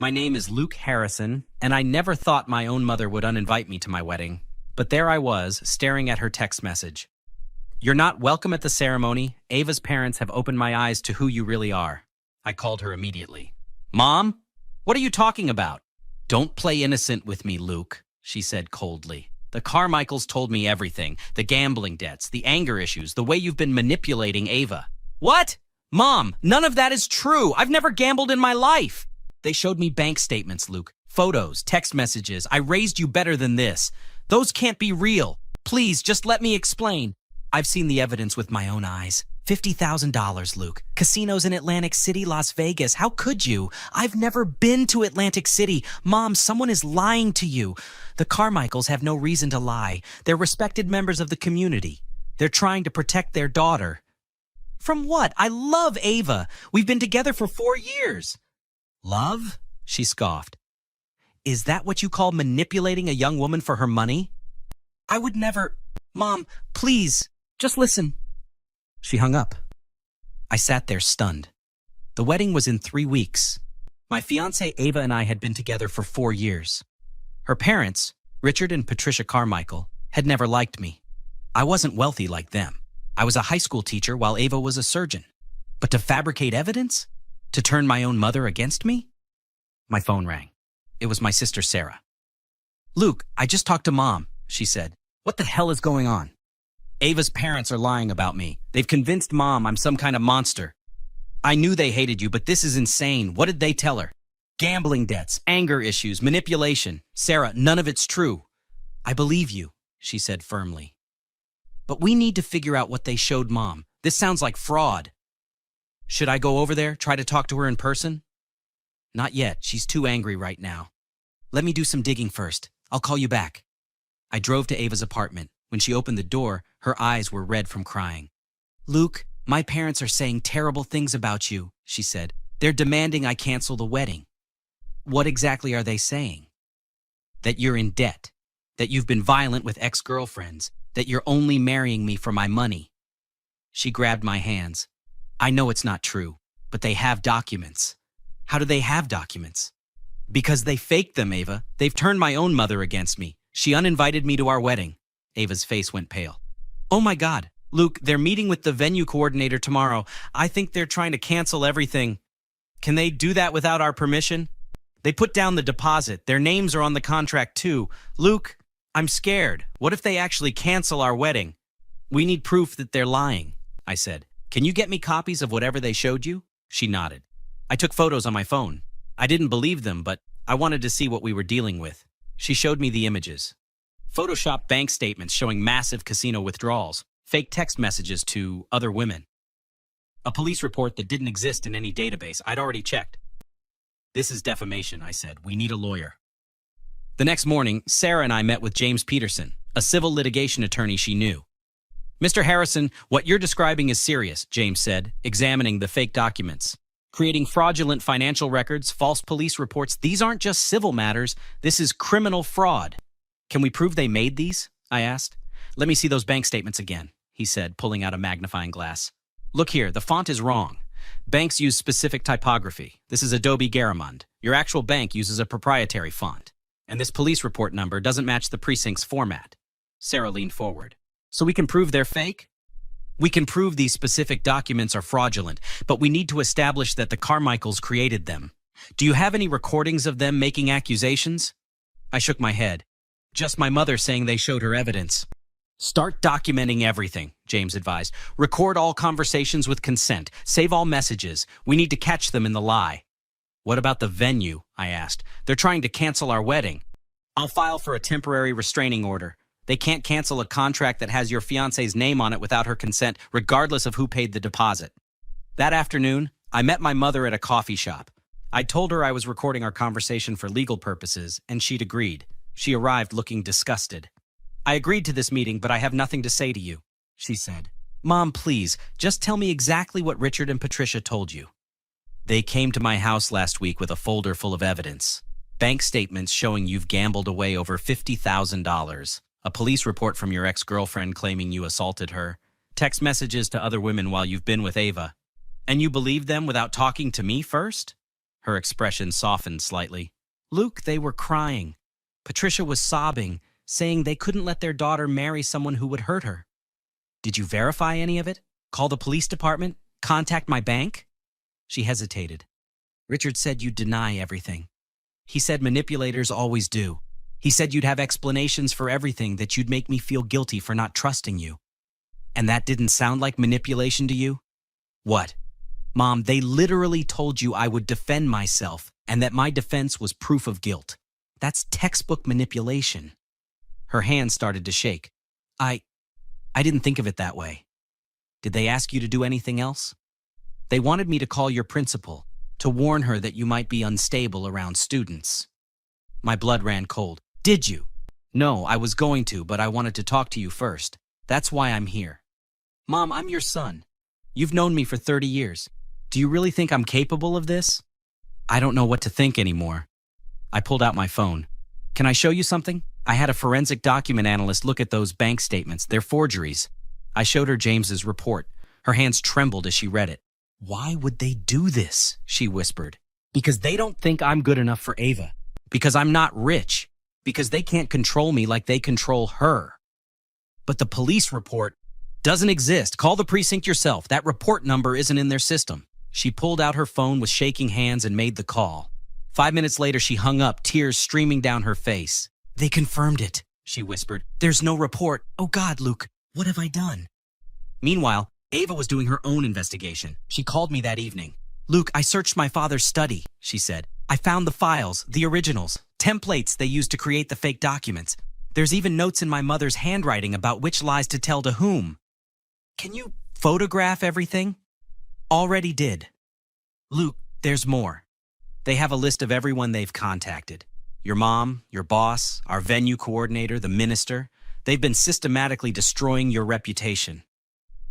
My name is Luke Harrison, and I never thought my own mother would uninvite me to my wedding. But there I was, staring at her text message. You're not welcome at the ceremony. Ava's parents have opened my eyes to who you really are. I called her immediately. Mom? What are you talking about? Don't play innocent with me, Luke, she said coldly. The Carmichaels told me everything. The gambling debts, the anger issues, the way you've been manipulating Ava. What? Mom, none of that is true. I've never gambled in my life. They showed me bank statements, Luke. Photos, text messages. I raised you better than this. Those can't be real. Please, just let me explain. I've seen the evidence with my own eyes. $50,000, Luke. Casinos in Atlantic City, Las Vegas. How could you? I've never been to Atlantic City. Mom, someone is lying to you. The Carmichaels have no reason to lie. They're respected members of the community. They're trying to protect their daughter. From what? I love Ava. We've been together for 4 years. Love? She scoffed. Is that what you call manipulating a young woman for her money? I would never... Mom, please, just listen. She hung up. I sat there stunned. The wedding was in 3 weeks. My fiancée Ava and I had been together for 4 years. Her parents, Richard and Patricia Carmichael, had never liked me. I wasn't wealthy like them. I was a high school teacher while Ava was a surgeon. But to fabricate evidence? To turn my own mother against me? My phone rang. It was my sister Sarah. Luke, I just talked to Mom, she said. What the hell is going on? Ava's parents are lying about me. They've convinced Mom I'm some kind of monster. I knew they hated you, but this is insane. What did they tell her? Gambling debts, anger issues, manipulation. Sarah, none of it's true. I believe you, she said firmly. But we need to figure out what they showed Mom. This sounds like fraud. Should I go over there, try to talk to her in person? Not yet. She's too angry right now. Let me do some digging first. I'll call you back. I drove to Ava's apartment. When she opened the door, her eyes were red from crying. Luke, my parents are saying terrible things about you, she said. They're demanding I cancel the wedding. What exactly are they saying? That you're in debt. That you've been violent with ex-girlfriends. That you're only marrying me for my money. She grabbed my hands. I know it's not true, but they have documents. How do they have documents? Because they faked them, Ava. They've turned my own mother against me. She uninvited me to our wedding. Ava's face went pale. Oh my God, Luke, they're meeting with the venue coordinator tomorrow. I think they're trying to cancel everything. Can they do that without our permission? They put down the deposit. Their names are on the contract too. Luke, I'm scared. What if they actually cancel our wedding? We need proof that they're lying, I said. Can you get me copies of whatever they showed you? She nodded. I took photos on my phone. I didn't believe them, but I wanted to see what we were dealing with. She showed me the images. Photoshopped bank statements showing massive casino withdrawals, fake text messages to other women. A police report that didn't exist in any database. I'd already checked. This is defamation, I said. We need a lawyer. The next morning, Sarah and I met with James Peterson, a civil litigation attorney she knew. Mr. Harrison, what you're describing is serious, James said, examining the fake documents. Creating fraudulent financial records, false police reports, these aren't just civil matters. This is criminal fraud. Can we prove they made these? I asked. Let me see those bank statements again, he said, pulling out a magnifying glass. Look here, the font is wrong. Banks use specific typography. This is Adobe Garamond. Your actual bank uses a proprietary font. And this police report number doesn't match the precinct's format. Sarah leaned forward. So we can prove they're fake? We can prove these specific documents are fraudulent, but we need to establish that the Carmichaels created them. Do you have any recordings of them making accusations? I shook my head. Just my mother saying they showed her evidence. Start documenting everything, James advised. Record all conversations with consent. Save all messages. We need to catch them in the lie. What about the venue? I asked. They're trying to cancel our wedding. I'll file for a temporary restraining order. They can't cancel a contract that has your fiancé's name on it without her consent, regardless of who paid the deposit. That afternoon, I met my mother at a coffee shop. I told her I was recording our conversation for legal purposes, and she'd agreed. She arrived looking disgusted. I agreed to this meeting, but I have nothing to say to you, she said. Mom, please, just tell me exactly what Richard and Patricia told you. They came to my house last week with a folder full of evidence. Bank statements showing you've gambled away over $50,000. A police report from your ex-girlfriend claiming you assaulted her. Text messages to other women while you've been with Ava. And you believed them without talking to me first? Her expression softened slightly. Luke, they were crying. Patricia was sobbing, saying they couldn't let their daughter marry someone who would hurt her. Did you verify any of it? Call the police department? Contact my bank? She hesitated. Richard said you'd deny everything. He said manipulators always do. He said you'd have explanations for everything, that you'd make me feel guilty for not trusting you. And that didn't sound like manipulation to you? What? Mom, they literally told you I would defend myself and that my defense was proof of guilt. That's textbook manipulation. Her hands started to shake. I didn't think of it that way. Did they ask you to do anything else? They wanted me to call your principal, to warn her that you might be unstable around students. My blood ran cold. Did you? No, I was going to, but I wanted to talk to you first. That's why I'm here. Mom, I'm your son. You've known me for 30 years. Do you really think I'm capable of this? I don't know what to think anymore. I pulled out my phone. Can I show you something? I had a forensic document analyst look at those bank statements. They're forgeries. I showed her James's report. Her hands trembled as she read it. Why would they do this? She whispered. Because they don't think I'm good enough for Ava. Because I'm not rich. Because they can't control me like they control her. But the police report doesn't exist. Call the precinct yourself. That report number isn't in their system. She pulled out her phone with shaking hands and made the call. 5 minutes later, she hung up, tears streaming down her face. They confirmed it, she whispered. There's no report. Oh God, Luke, what have I done? Meanwhile, Ava was doing her own investigation. She called me that evening. Luke, I searched my father's study, she said. I found the files, the originals, templates they used to create the fake documents. There's even notes in my mother's handwriting about which lies to tell to whom. Can you photograph everything? Already did. Luke, there's more. They have a list of everyone they've contacted. Your mom, your boss, our venue coordinator, the minister. They've been systematically destroying your reputation.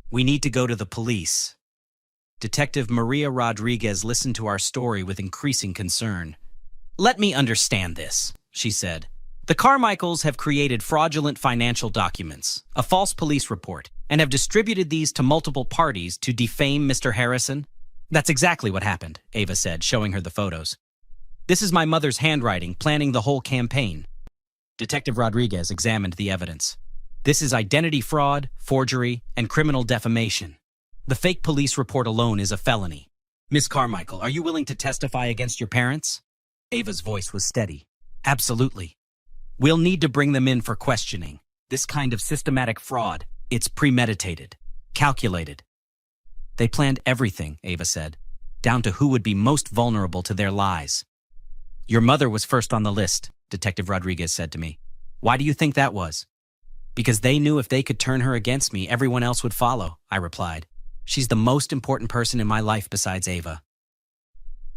We need to go to the police. Detective Maria Rodriguez listened to our story with increasing concern. Let me understand this, she said. The Carmichaels have created fraudulent financial documents, a false police report, and have distributed these to multiple parties to defame Mr. Harrison. That's exactly what happened, Ava said, showing her the photos. This is my mother's handwriting, planning the whole campaign. Detective Rodriguez examined the evidence. This is identity fraud, forgery, and criminal defamation. The fake police report alone is a felony. Miss Carmichael, are you willing to testify against your parents? Ava's voice was steady. Absolutely. We'll need to bring them in for questioning. This kind of systematic fraud, it's premeditated, calculated. They planned everything, Ava said, down to who would be most vulnerable to their lies. Your mother was first on the list, Detective Rodriguez said to me. Why do you think that was? Because they knew if they could turn her against me, everyone else would follow, I replied. She's the most important person in my life besides Ava.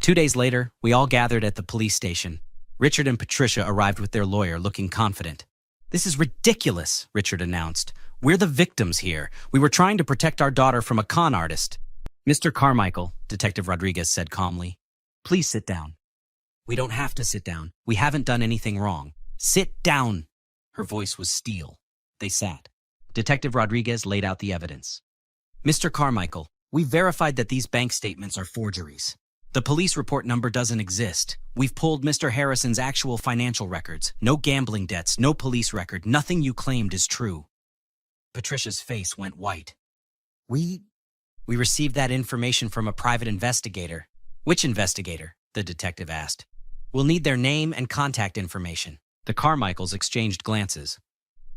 2 days later, we all gathered at the police station. Richard and Patricia arrived with their lawyer, looking confident. This is ridiculous, Richard announced. We're the victims here. We were trying to protect our daughter from a con artist. Mr. Carmichael, Detective Rodriguez said calmly, please sit down. We don't have to sit down. We haven't done anything wrong. Sit down. Her voice was steel. They sat. Detective Rodriguez laid out the evidence. Mr. Carmichael, we verified that these bank statements are forgeries. The police report number doesn't exist. We've pulled Mr. Harrison's actual financial records. No gambling debts, no police record. Nothing you claimed is true. Patricia's face went white. We received that information from a private investigator. Which investigator? The detective asked. We'll need their name and contact information. The Carmichaels exchanged glances.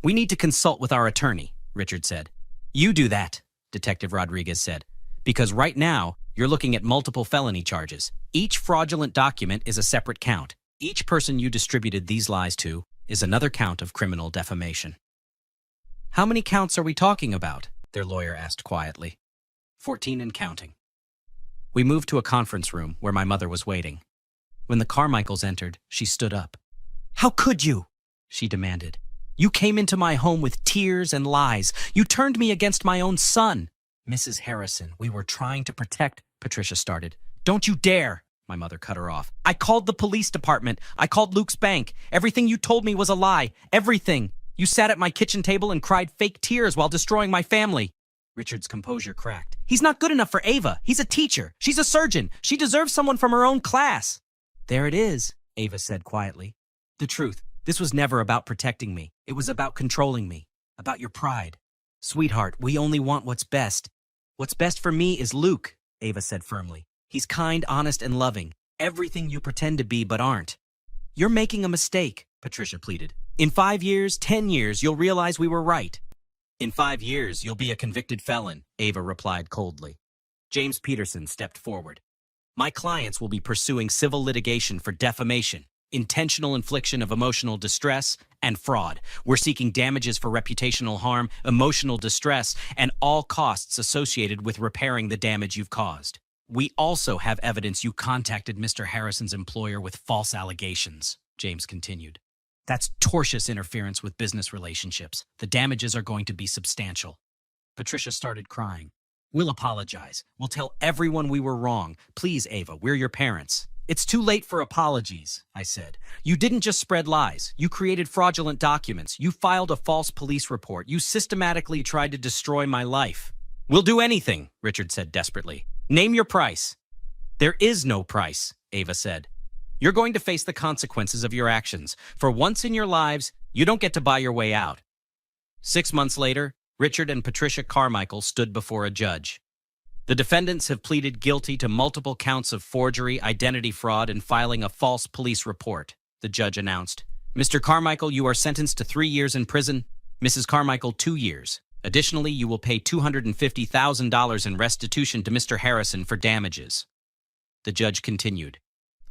We need to consult with our attorney, Richard said. You do that, Detective Rodriguez said, because right now, you're looking at multiple felony charges. Each fraudulent document is a separate count. Each person you distributed these lies to is another count of criminal defamation. How many counts are we talking about? Their lawyer asked quietly. 14 and counting. We moved to a conference room where my mother was waiting. When the Carmichaels entered, she stood up. How could you? She demanded. You came into my home with tears and lies. You turned me against my own son. Mrs. Harrison, we were trying to protect, Patricia started. Don't you dare, my mother cut her off. I called the police department. I called Luke's bank. Everything you told me was a lie. Everything. You sat at my kitchen table and cried fake tears while destroying my family. Richard's composure cracked. He's not good enough for Ava. He's a teacher. She's a surgeon. She deserves someone from her own class. There it is, Ava said quietly. The truth. This was never about protecting me. It was about controlling me. About your pride. Sweetheart, we only want what's best. What's best for me is Luke, Ava said firmly. He's kind, honest, and loving. Everything you pretend to be but aren't. You're making a mistake, Patricia pleaded. In 5 years, 10 years, you'll realize we were right. In 5 years, you'll be a convicted felon, Ava replied coldly. James Peterson stepped forward. My clients will be pursuing civil litigation for defamation, intentional infliction of emotional distress, and fraud. We're seeking damages for reputational harm, emotional distress, and all costs associated with repairing the damage you've caused. We also have evidence you contacted Mr. Harrison's employer with false allegations, James continued. That's tortious interference with business relationships. The damages are going to be substantial. Patricia started crying. We'll apologize. We'll tell everyone we were wrong. Please, Ava, we're your parents. It's too late for apologies, I said. You didn't just spread lies. You created fraudulent documents. You filed a false police report. You systematically tried to destroy my life. We'll do anything, Richard said desperately. Name your price. There is no price, Ava said. You're going to face the consequences of your actions. For once in your lives, you don't get to buy your way out. 6 months later, Richard and Patricia Carmichael stood before a judge. The defendants have pleaded guilty to multiple counts of forgery, identity fraud, and filing a false police report, the judge announced. Mr. Carmichael, you are sentenced to 3 years in prison. Mrs. Carmichael, 2 years. Additionally, you will pay $250,000 in restitution to Mr. Harrison for damages. The judge continued.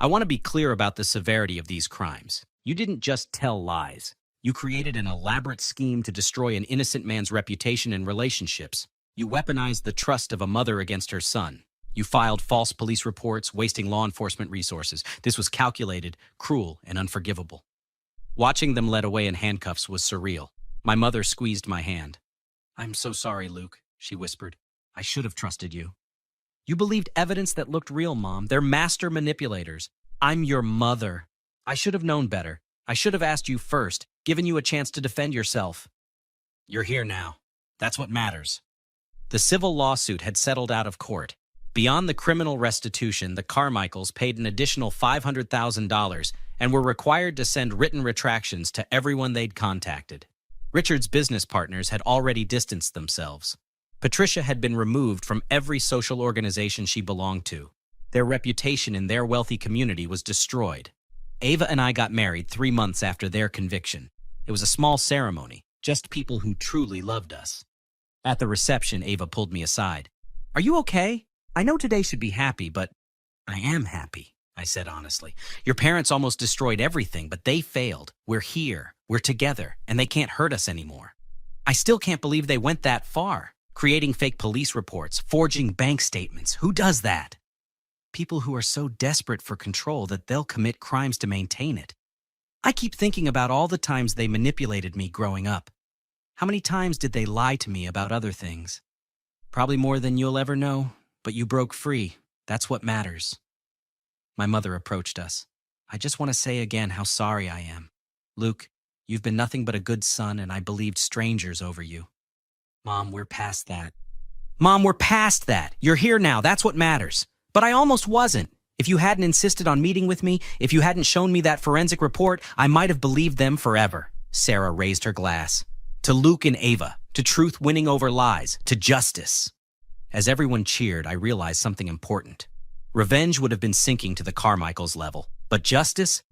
I want to be clear about the severity of these crimes. You didn't just tell lies. You created an elaborate scheme to destroy an innocent man's reputation and relationships. You weaponized the trust of a mother against her son. You filed false police reports, wasting law enforcement resources. This was calculated, cruel, and unforgivable. Watching them led away in handcuffs was surreal. My mother squeezed my hand. I'm so sorry, Luke, she whispered. I should have trusted you. You believed evidence that looked real, Mom. They're master manipulators. I'm your mother. I should have known better. I should have asked you first, given you a chance to defend yourself. You're here now. That's what matters. The civil lawsuit had settled out of court. Beyond the criminal restitution, the Carmichaels paid an additional $500,000 and were required to send written retractions to everyone they'd contacted. Richard's business partners had already distanced themselves. Patricia had been removed from every social organization she belonged to. Their reputation in their wealthy community was destroyed. Ava and I got married 3 months after their conviction. It was a small ceremony, just people who truly loved us. At the reception, Ava pulled me aside. Are you okay? I know today should be happy, but I am happy, I said honestly. Your parents almost destroyed everything, but they failed. We're here, we're together, and they can't hurt us anymore. I still can't believe they went that far. Creating fake police reports, forging bank statements. Who does that? People who are so desperate for control that they'll commit crimes to maintain it. I keep thinking about all the times they manipulated me growing up. How many times did they lie to me about other things? Probably more than you'll ever know, but you broke free. That's what matters. My mother approached us. I just want to say again how sorry I am. Luke, you've been nothing but a good son, and I believed strangers over you. Mom, we're past that. Mom, we're past that. You're here now. That's what matters. But I almost wasn't. If you hadn't insisted on meeting with me, if you hadn't shown me that forensic report, I might have believed them forever. Sarah raised her glass. To Luke and Ava, to truth winning over lies, to justice. As everyone cheered, I realized something important. Revenge would have been sinking to the Carmichaels' level. But justice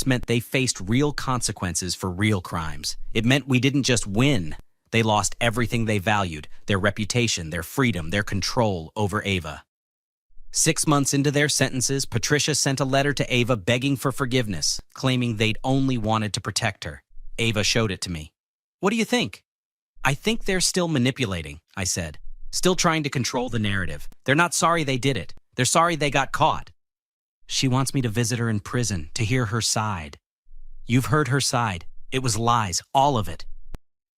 meant they faced real consequences for real crimes. It meant we didn't just win. They lost everything they valued, their reputation, their freedom, their control over Ava. 6 months into their sentences, Patricia sent a letter to Ava begging for forgiveness, claiming they'd only wanted to protect her. Ava showed it to me. What do you think? I think they're still manipulating, I said. Still trying to control the narrative. They're not sorry they did it. They're sorry they got caught. She wants me to visit her in prison, to hear her side. You've heard her side. It was lies, all of it.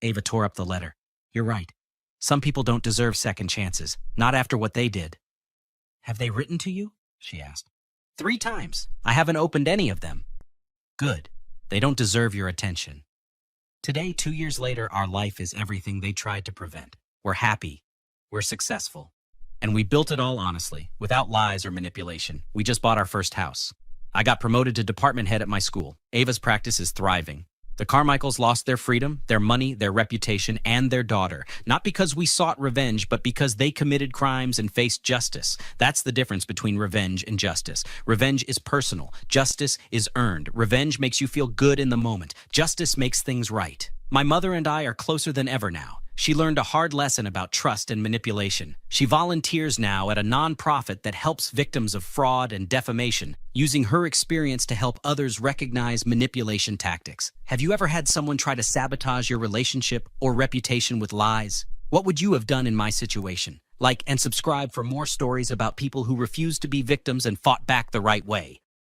Ava tore up the letter. You're right. Some people don't deserve second chances, not after what they did. Have they written to you? She asked. 3 times. I haven't opened any of them. Good. They don't deserve your attention. Today, 2 years later, our life is everything they tried to prevent. We're happy. We're successful. And we built it all honestly, without lies or manipulation. We just bought our first house. I got promoted to department head at my school. Ava's practice is thriving. The Carmichaels lost their freedom, their money, their reputation, and their daughter. Not because we sought revenge, but because they committed crimes and faced justice. That's the difference between revenge and justice. Revenge is personal. Justice is earned. Revenge makes you feel good in the moment. Justice makes things right. My mother and I are closer than ever now. She learned a hard lesson about trust and manipulation. She volunteers now at a nonprofit that helps victims of fraud and defamation, using her experience to help others recognize manipulation tactics. Have you ever had someone try to sabotage your relationship or reputation with lies? What would you have done in my situation? Like and subscribe for more stories about people who refused to be victims and fought back the right way.